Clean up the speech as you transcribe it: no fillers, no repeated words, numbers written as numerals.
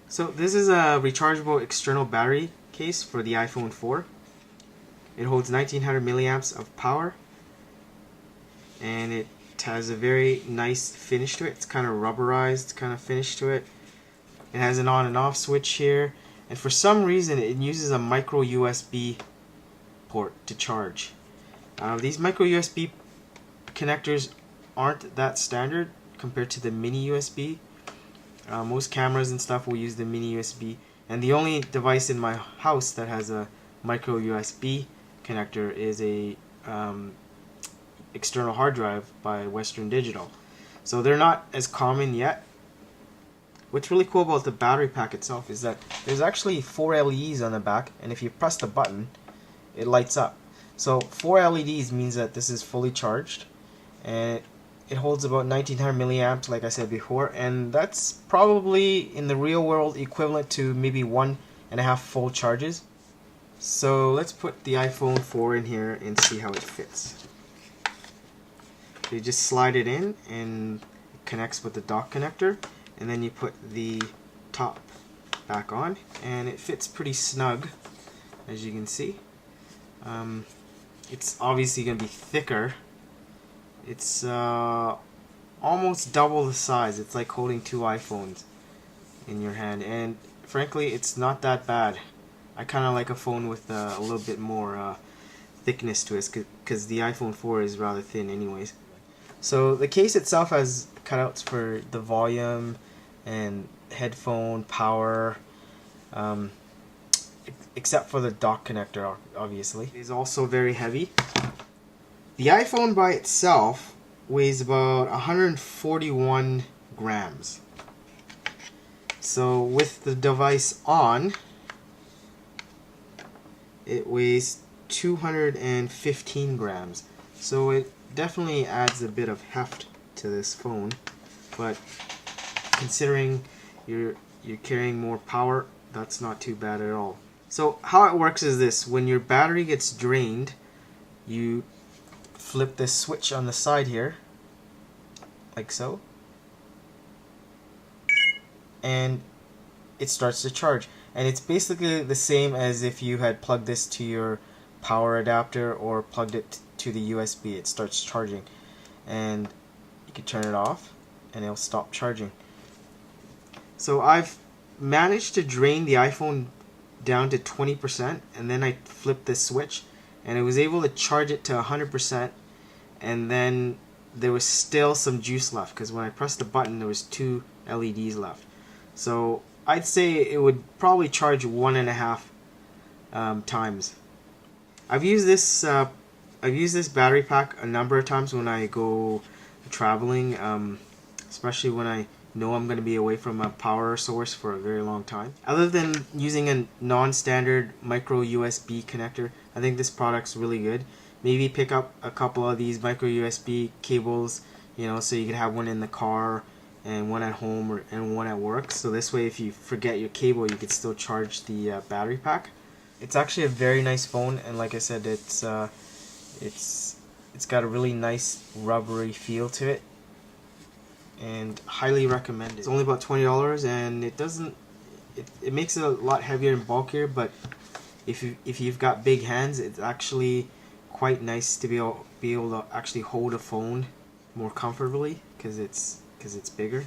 So this is a rechargeable external battery case for the iPhone 4. It holds 1900 milliamps of power, and it has a very nice finish to it. It's kind of rubberized kind of finish to it. It has an on and off switch here, and for some reason it uses a micro USB port to charge. These micro USB connectors aren't that standard compared to the mini USB. Most cameras and stuff will use the mini USB, and the only device in my house that has a micro USB connector is a external hard drive by Western Digital. So they're not as common yet. What's really cool about the battery pack itself is that there's actually 4 LEDs on the back, and if you press the button, it lights up. So 4 LEDs means that this is fully charged, and it holds about 1900 milliamps, like I said before, and that's probably in the real world equivalent to maybe 1.5 full charges. So let's put the iPhone 4 in here and see how it fits. You just slide it in and it connects with the dock connector, and then you put the top back on, and it fits pretty snug, as you can see. It's obviously going to be thicker. It's almost double the size. It's like holding 2 iPhones in your hand, and frankly it's not that bad. I kind of like a phone with a little bit more thickness to it, because the iPhone 4 is rather thin anyways. So the case itself has cutouts for the volume and headphone power, except for the dock connector, obviously. It is also very heavy. The iPhone by itself weighs about 141 grams. So with the device on, it weighs 215 grams. So it definitely adds a bit of heft to this phone, but considering you're carrying more power, that's not too bad at all. So how it works is this: when your battery gets drained, you flip this switch on the side here, like so, and it starts to charge. And it's basically the same as if you had plugged this to your power adapter or plugged it to the USB. It starts charging, and you can turn it off and it'll stop charging. So I've managed to drain the iPhone down to 20%, and then I flipped this switch and I was able to charge it to 100%, and then there was still some juice left, because when I pressed the button there was 2 LEDs left. So I'd say it would probably charge 1.5 times. I've used this battery pack a number of times when I go traveling, especially when I know I'm going to be away from a power source for a very long time. Other than using a non-standard micro USB connector, I think this product's really good. Maybe pick up a couple of these micro USB cables, so you could have one in the car and one at home and one at work. So this way, if you forget your cable, you could still charge the battery pack. It's actually a very nice phone, and like I said, it's got a really nice rubbery feel to it, and highly recommended. It's only about $20, and it makes it a lot heavier and bulkier, but if you've got big hands, it's actually quite nice to be able to actually hold a phone more comfortably, because it's bigger.